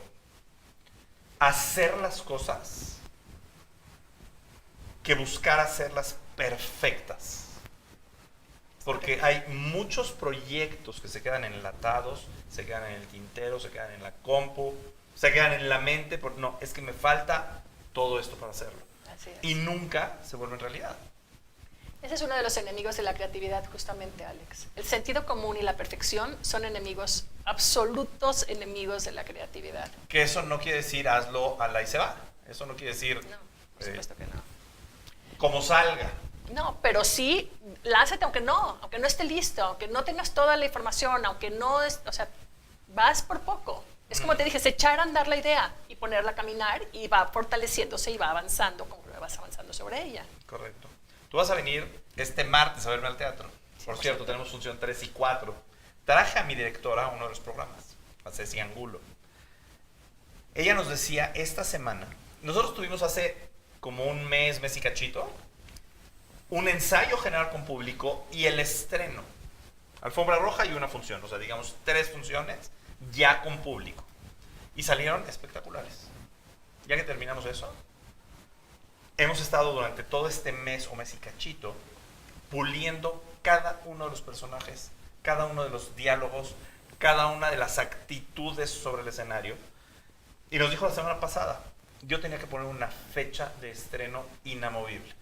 Speaker 1: hacer las cosas que buscar hacerlas perfectas. Porque hay muchos proyectos que se quedan enlatados, se quedan en el tintero, se quedan en la compu, se quedan en la mente. No, es que me falta todo esto para hacerlo.
Speaker 2: Así es.
Speaker 1: Y nunca se vuelve en realidad.
Speaker 2: Ese es uno de los enemigos de la creatividad, justamente, Alex. El sentido común y la perfección son enemigos, absolutos enemigos de la creatividad.
Speaker 1: Que eso no quiere decir hazlo a la y se va. Eso no quiere decir
Speaker 2: No, por supuesto que no.
Speaker 1: como salga.
Speaker 2: No, pero sí, lánzate aunque no esté listo, aunque no tengas toda la información, aunque no, o sea, vas por poco. Es como te dije, es echar a andar la idea y ponerla a caminar y va fortaleciéndose y va avanzando como vas avanzando sobre ella.
Speaker 1: Correcto. Tú vas a venir este martes a verme al teatro. Por
Speaker 2: 100%.
Speaker 1: cierto, tenemos función 3 y 4. Traje a mi directora a uno de los programas, a Ceci Angulo. Ella nos decía esta semana, nosotros tuvimos hace como un mes y cachito, un ensayo general con público y el estreno. Alfombra roja y una función, o sea, digamos 3 funciones ya con público. Y salieron espectaculares. Ya que terminamos eso, hemos estado durante todo este mes o mes y cachito puliendo cada uno de los personajes, cada uno de los diálogos, cada una de las actitudes sobre el escenario. Y nos dijo la semana pasada, yo tenía que poner una fecha de estreno inamovible.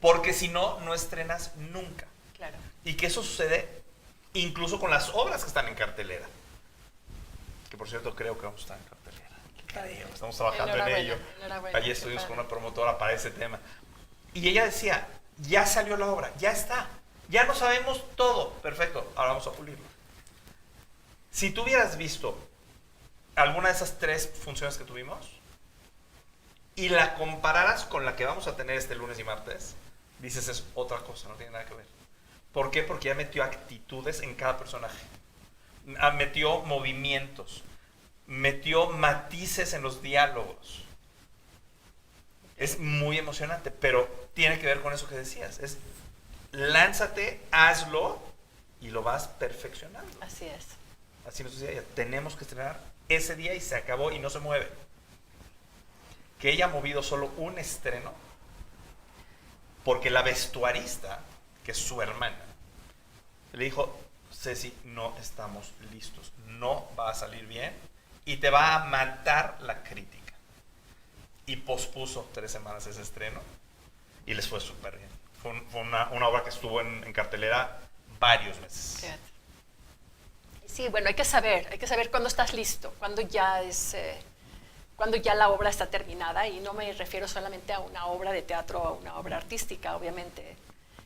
Speaker 1: Porque si no, no estrenas nunca.
Speaker 2: Claro.
Speaker 1: Y que eso sucede incluso con las obras que están en cartelera. Que por cierto creo que vamos a estar en cartelera. Creo, estamos trabajando en
Speaker 2: Enhorabuena,
Speaker 1: ello.
Speaker 2: enhorabuena,
Speaker 1: Allí
Speaker 2: qué
Speaker 1: estuvimos
Speaker 2: padre.
Speaker 1: con una promotora para ese tema. Y ella decía, ya salió la obra, ya está. Ya no sabemos todo. Perfecto, ahora vamos a pulirlo. Si tú hubieras visto alguna de esas 3 funciones que tuvimos y la compararas con la que vamos a tener este lunes y martes, dices es otra cosa, no tiene nada que ver. ¿Por qué? Porque ya metió actitudes en cada personaje. Metió movimientos. Metió matices en los diálogos. Es muy emocionante, pero tiene que ver con eso que decías. Es lánzate, hazlo y lo vas perfeccionando.
Speaker 2: Así es.
Speaker 1: Así nos decía ella, tenemos que estrenar ese día y se acabó y no se mueve. Que ella ha movido solo un estreno porque la vestuarista, que es su hermana, le dijo, Ceci, no estamos listos, no va a salir bien y te va a matar la crítica. Y pospuso 3 semanas ese estreno y les fue súper bien. Fue una obra que estuvo en cartelera varios meses.
Speaker 2: Fíjate. Sí, bueno, hay que saber cuándo estás listo, cuándo ya la obra está terminada, y no me refiero solamente a una obra de teatro o a una obra artística, obviamente.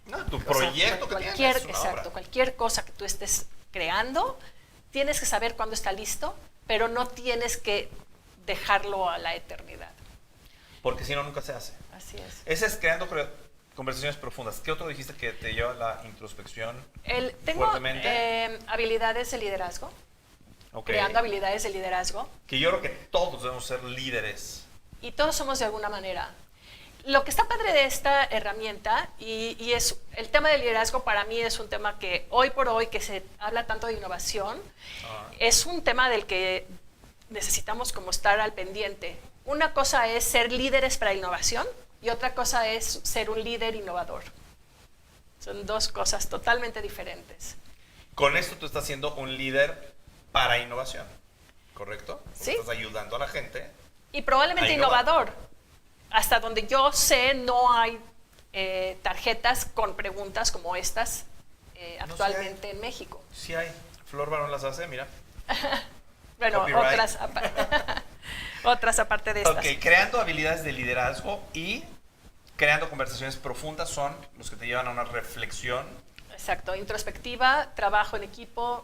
Speaker 1: No, tu
Speaker 2: O sea,
Speaker 1: proyecto que
Speaker 2: cualquier,
Speaker 1: tienes, una
Speaker 2: exacto,
Speaker 1: obra.
Speaker 2: cualquier cosa que tú estés creando, tienes que saber cuándo está listo, pero no tienes que dejarlo a la eternidad.
Speaker 1: Porque si no, nunca se hace.
Speaker 2: Así es.
Speaker 1: Ese es creando conversaciones profundas. ¿Qué otro dijiste que te lleva a la introspección?
Speaker 2: Tengo
Speaker 1: Fuertemente.
Speaker 2: habilidades de liderazgo,
Speaker 1: Ok.
Speaker 2: creando habilidades de liderazgo,
Speaker 1: Que yo creo que todos debemos ser líderes.
Speaker 2: y todos somos de alguna manera. Lo que está padre de esta herramienta, y es el tema del liderazgo, para mí es un tema que hoy por hoy, que se habla tanto de innovación, es un tema del que necesitamos como estar al pendiente. Una cosa es ser líderes para innovación y otra cosa es ser un líder innovador. Son 2 cosas totalmente diferentes.
Speaker 1: Con esto tú estás siendo un líder para innovación, ¿correcto? Porque
Speaker 2: Sí.
Speaker 1: estás ayudando a la gente.
Speaker 2: Y probablemente
Speaker 1: A innovar.
Speaker 2: innovador. Hasta donde yo sé, no hay tarjetas con preguntas como estas actualmente en México.
Speaker 1: Sí hay. Flor Barón las hace, mira.
Speaker 2: Bueno,
Speaker 1: Copyright.
Speaker 2: otras aparte de estas.
Speaker 1: Ok, creando habilidades de liderazgo y creando conversaciones profundas son los que te llevan a una reflexión.
Speaker 2: Exacto, introspectiva, trabajo en equipo,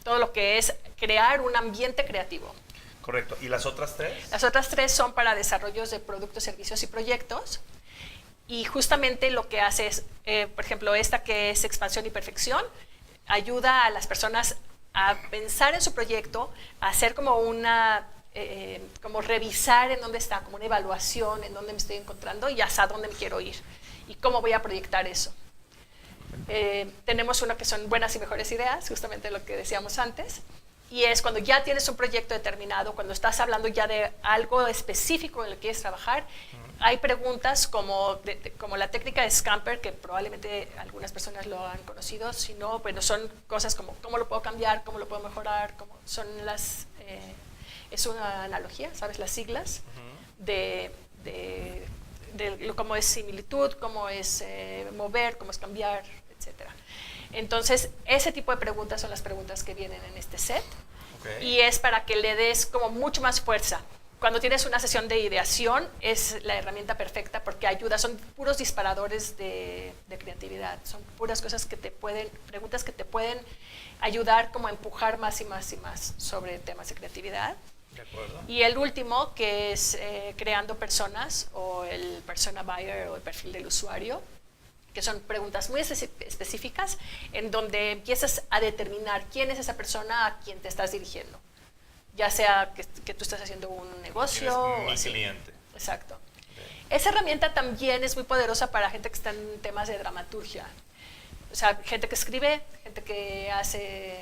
Speaker 2: todo lo que es crear un ambiente creativo.
Speaker 1: Correcto. ¿Y las otras 3?
Speaker 2: Las otras 3 son para desarrollos de productos, servicios y proyectos. Y justamente lo que hace es, por ejemplo, esta que es expansión y perfección, ayuda a las personas a pensar en su proyecto, a hacer como como revisar en dónde está, como una evaluación en dónde me estoy encontrando y hasta dónde me quiero ir y cómo voy a proyectar eso. Tenemos una que son buenas y mejores ideas, justamente lo que decíamos antes, y es cuando ya tienes un proyecto determinado, cuando estás hablando ya de algo específico en lo que quieres trabajar. Hay preguntas como la técnica de Scamper, que probablemente algunas personas lo han conocido, si no, bueno, son cosas como cómo lo puedo cambiar, cómo lo puedo mejorar, es una analogía, ¿sabes? Las siglas de cómo es similitud, cómo es mover, cómo es cambiar, etc. Entonces, ese tipo de preguntas son las preguntas que vienen en este set. Y es para que le des como mucho más fuerza. Cuando tienes una sesión de ideación, es la herramienta perfecta porque ayuda, son puros disparadores de creatividad, son puras cosas preguntas que te pueden ayudar como a empujar más y más y más sobre temas de creatividad.
Speaker 1: De acuerdo.
Speaker 2: Y el último, que es creando personas, o el persona buyer, o el perfil del usuario, que son preguntas muy específicas en donde empiezas a determinar quién es esa persona a quien te estás dirigiendo. Ya sea que tú estás haciendo un negocio o
Speaker 1: mi cliente.
Speaker 2: Exacto. Esa herramienta también es muy poderosa para gente que está en temas de dramaturgia. O sea, gente que escribe, gente que hace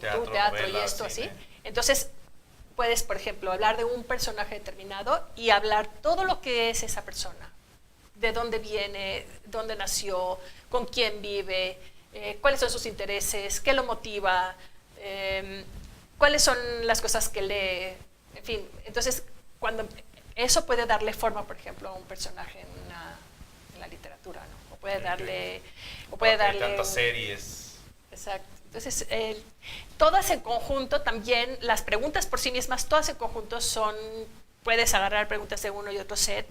Speaker 2: teatro y esto así. Entonces, puedes, por ejemplo, hablar de un personaje determinado y hablar todo lo que es esa persona. De dónde viene, dónde nació, con quién vive, cuáles son sus intereses, qué lo motiva, cuáles son las cosas que lee, en fin. Entonces, cuando eso puede darle forma, por ejemplo, a un personaje en la literatura, ¿no? O puede darle
Speaker 1: tantas series.
Speaker 2: Exacto. Entonces, todas en conjunto también, las preguntas por sí mismas, todas en conjunto puedes agarrar preguntas de uno y otro set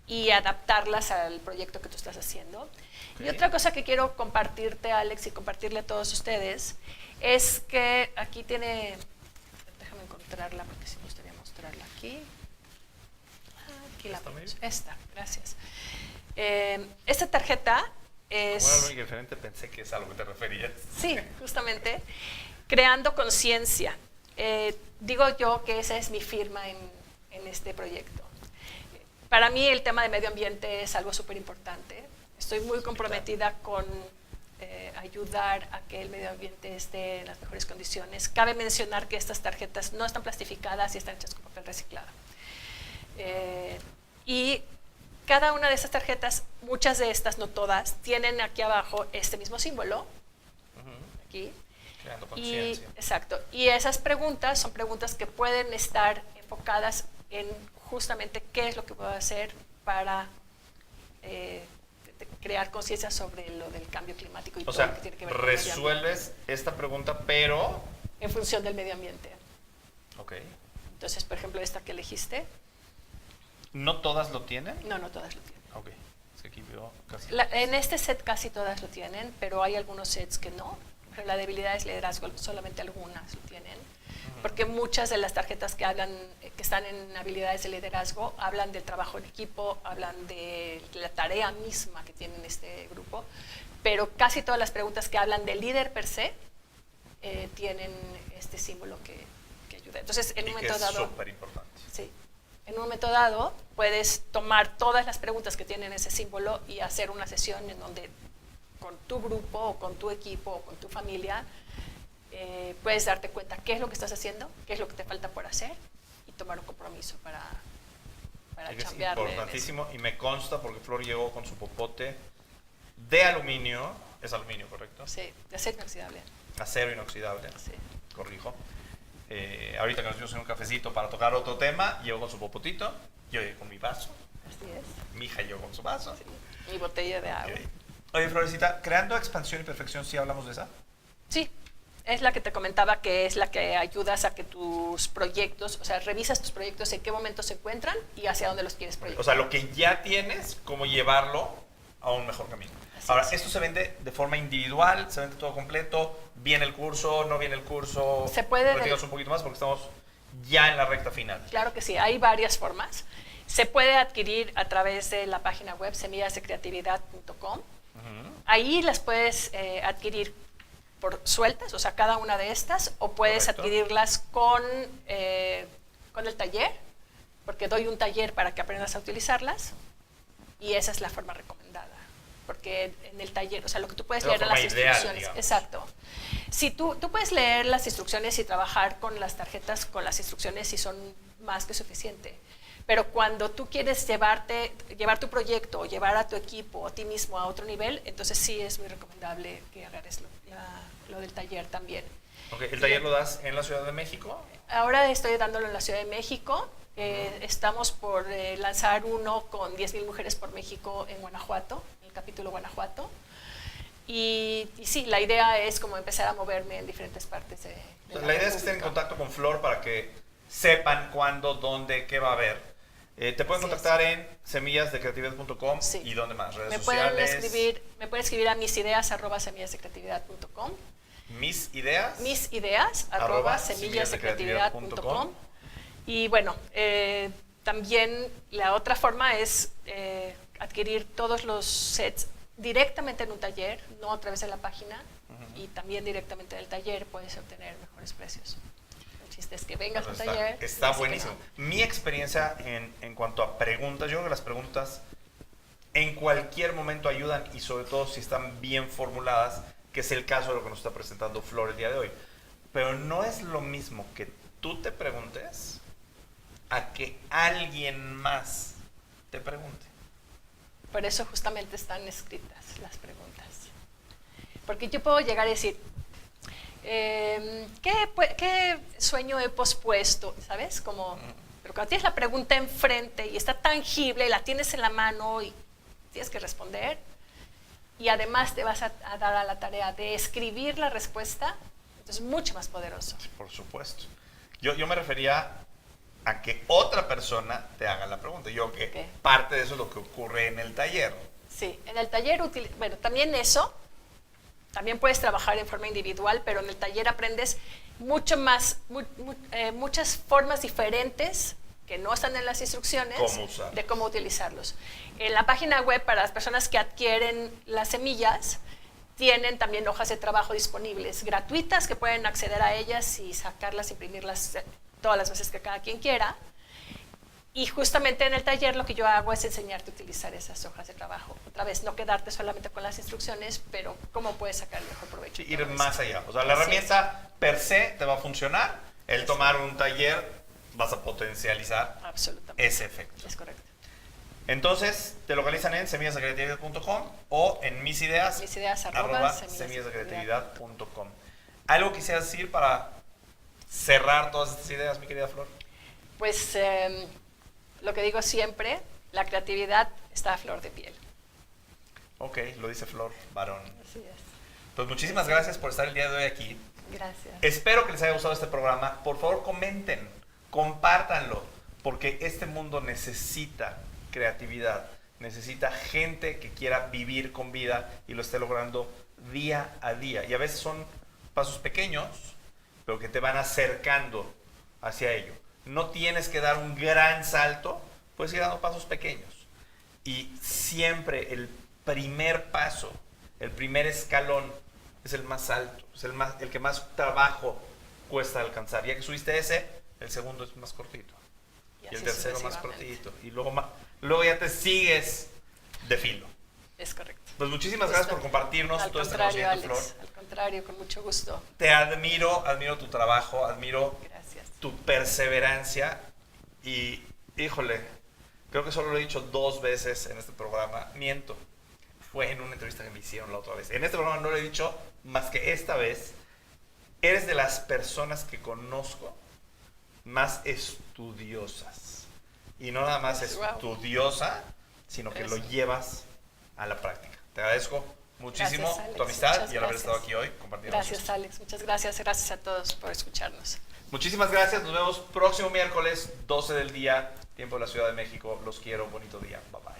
Speaker 2: y adaptarlas al proyecto que tú estás haciendo. Y otra cosa que quiero compartirte, Alex, y compartirle a todos ustedes, es que aquí déjame encontrarla porque sí me gustaría mostrarla aquí. Aquí la vemos. Esta, gracias. Esta tarjeta es...
Speaker 1: Bueno, lo diferente, pensé que es a lo que te referías.
Speaker 2: Sí, justamente. Creando conciencia. Digo yo que esa es mi firma en este proyecto. Para mí el tema de medio ambiente es algo súper importante. Estoy muy comprometida con ayudar a que el medio ambiente esté en las mejores condiciones. Cabe mencionar que estas tarjetas no están plastificadas y están hechas con papel reciclado. Y cada una de estas tarjetas, muchas de estas, no todas, tienen aquí abajo este mismo símbolo. Aquí.
Speaker 1: Creando conciencia.
Speaker 2: Exacto. Y esas preguntas son preguntas que pueden estar enfocadas en justamente qué es lo que puedo hacer para crear conciencia sobre lo del cambio climático y todo lo que tiene que ver con el medio ambiente.
Speaker 1: Resuelves esta pregunta, pero...
Speaker 2: En función del medio ambiente.
Speaker 1: Ok.
Speaker 2: Entonces, por ejemplo, esta que elegiste.
Speaker 1: ¿No todas lo tienen?
Speaker 2: No todas lo tienen.
Speaker 1: Ok. Es que aquí veo casi...
Speaker 2: En este set casi todas lo tienen, pero hay algunos sets que no. Pero la debilidad es liderazgo, solamente algunas lo tienen. Porque muchas de las tarjetas que están en habilidades de liderazgo hablan del trabajo en equipo, hablan de la tarea misma que tienen este grupo, pero casi todas las preguntas que hablan del líder per se tienen este símbolo que ayuda. Entonces, en un momento dado,
Speaker 1: es súper importante.
Speaker 2: Sí. En un momento dado, puedes tomar todas las preguntas que tienen ese símbolo y hacer una sesión en donde con tu grupo o con tu equipo o con tu familia puedes darte cuenta qué es lo que estás haciendo, qué es lo que te falta por hacer y tomar un compromiso para chambearle.
Speaker 1: Es importantísimo y me consta porque Flor llegó con su popote de aluminio. Es aluminio, ¿correcto?
Speaker 2: Sí, de acero inoxidable.
Speaker 1: Acero inoxidable.
Speaker 2: Sí.
Speaker 1: Corrijo. Ahorita que nos dimos en un cafecito para tocar otro tema, llegó con su popotito, yo llegué con mi vaso.
Speaker 2: Así es.
Speaker 1: Mi hija llegó con su vaso.
Speaker 2: Sí. Mi botella de agua.
Speaker 1: Oye, Florecita, creando expansión y perfección, ¿sí hablamos de esa?
Speaker 2: Sí. Es la que te comentaba, que es la que ayudas a que tus proyectos, o sea, revisas tus proyectos en qué momento se encuentran y hacia dónde los quieres proyectar.
Speaker 1: O sea, lo que ya tienes, cómo llevarlo a un mejor camino.
Speaker 2: Así
Speaker 1: Ahora,
Speaker 2: es.
Speaker 1: ¿esto se vende de forma individual? ¿Se vende todo completo? ¿Viene el curso? ¿No viene el curso?
Speaker 2: Se puede...
Speaker 1: Platícanos un poquito más porque estamos ya en la recta final.
Speaker 2: Claro que sí, hay varias formas. Se puede adquirir a través de la página web semillasdecreatividad.com. Ahí las puedes adquirir por sueltas, o sea, cada una de estas, o puedes adquirirlas con el taller, porque doy un taller para que aprendas a utilizarlas, y esa es la forma recomendada. Porque en el taller, o sea, lo que tú puedes leer en las instrucciones. Ideal, exacto. Si tú puedes leer las instrucciones y trabajar con las tarjetas, con las instrucciones, y son más que suficiente. Pero cuando tú quieres llevar tu proyecto o llevar a tu equipo o a ti mismo a otro nivel, entonces sí es muy recomendable que agarres lo del taller también.
Speaker 1: Okay. ¿El taller lo das en la Ciudad de México?
Speaker 2: Ahora estoy dándolo en la Ciudad de México. Estamos por lanzar uno con 10,000 mujeres por México en Guanajuato, el capítulo Guanajuato. Y sí, la idea es como empezar a moverme en diferentes partes de
Speaker 1: la idea es que estén en contacto con Flor para que sepan cuándo, dónde, qué va a haber. Te pueden contactar en semillasdecreatividad.com y dónde más, redes sociales.
Speaker 2: Me pueden escribir a misideas@semillasdecreatividad.com.
Speaker 1: misideas@semillasdecreatividad.com.
Speaker 2: Y bueno, también la otra forma es adquirir todos los sets directamente en un taller, no a través de la página, y también directamente en el taller puedes obtener mejores precios. El chiste es que vengas al taller.
Speaker 1: Está buenísimo. Mi experiencia en cuanto a preguntas, yo creo que las preguntas en cualquier momento ayudan, y sobre todo si están bien formuladas, que es el caso de lo que nos está presentando Flor el día de hoy. Pero no es lo mismo que tú te preguntes a que alguien más te pregunte.
Speaker 2: Por eso justamente están escritas las preguntas. Porque yo puedo llegar y decir, ¿qué sueño he pospuesto? ¿Sabes? Pero cuando tienes la pregunta enfrente y está tangible, la tienes en la mano y tienes que responder, y además te vas a dar a la tarea de escribir la respuesta, entonces es mucho más poderoso.
Speaker 1: Por supuesto. Yo me refería a que otra persona te haga la pregunta. Parte de eso es lo que ocurre en el taller.
Speaker 2: Sí, en el taller, bueno, también eso, también puedes trabajar en forma individual, pero en el taller aprendes mucho más, muchas formas diferentes que no están en las instrucciones de cómo utilizarlos. En la página web, para las personas que adquieren las semillas, tienen también hojas de trabajo disponibles, gratuitas, que pueden acceder a ellas y sacarlas, imprimirlas todas las veces que cada quien quiera. Y justamente en el taller lo que yo hago es enseñarte a utilizar esas hojas de trabajo. Otra vez, no quedarte solamente con las instrucciones, pero cómo puedes sacar el mejor provecho.
Speaker 1: Sí, ir más allá. O sea, la herramienta per se te va a funcionar. El tomar un taller vas a potencializar ese efecto.
Speaker 2: Es correcto.
Speaker 1: Entonces, te localizan en semillasdecreatividad.com o en misideas@semillasdecreatividad.com. ¿Algo quisieras decir para cerrar todas estas ideas, mi querida Flor?
Speaker 2: Pues lo que digo siempre, la creatividad está a flor de piel.
Speaker 1: Ok, lo dice Flor Barón.
Speaker 2: Así es.
Speaker 1: Pues muchísimas gracias por estar el día de hoy aquí.
Speaker 2: Gracias.
Speaker 1: Espero que les haya gustado este programa. Por favor, comenten, compártanlo, porque este mundo necesita creatividad, necesita gente que quiera vivir con vida y lo esté logrando día a día. Y a veces son pasos pequeños, pero que te van acercando hacia ello. No tienes que dar un gran salto, puedes ir dando pasos pequeños. Y siempre el primer paso, el primer escalón es el más alto, es el que más trabajo cuesta alcanzar. Ya que subiste ese, el segundo es más cortito. Y el tercero más cortito. Y luego ya te sigues de filo.
Speaker 2: Es correcto.
Speaker 1: Pues muchísimas gracias por compartirnos todo este conocimiento, Flor.
Speaker 2: Al contrario, con mucho gusto.
Speaker 1: Te admiro tu trabajo, admiro
Speaker 2: Gracias.
Speaker 1: Tu perseverancia y, híjole, creo que solo lo he dicho 2 veces en este programa. Miento. Fue en una entrevista que me hicieron la otra vez. En este programa no lo he dicho más que esta vez. Eres de las personas que conozco más estudiosas. Y no nada más estudiosa, sino que lo llevas a la práctica. Te agradezco muchísimo tu amistad y el haber estado aquí hoy compartiendo.
Speaker 2: Gracias, Alex. Muchas gracias. Gracias a todos por escucharnos.
Speaker 1: Muchísimas gracias. Nos vemos próximo miércoles, 12 del día, tiempo de la Ciudad de México. Los quiero. Bonito día. Bye bye.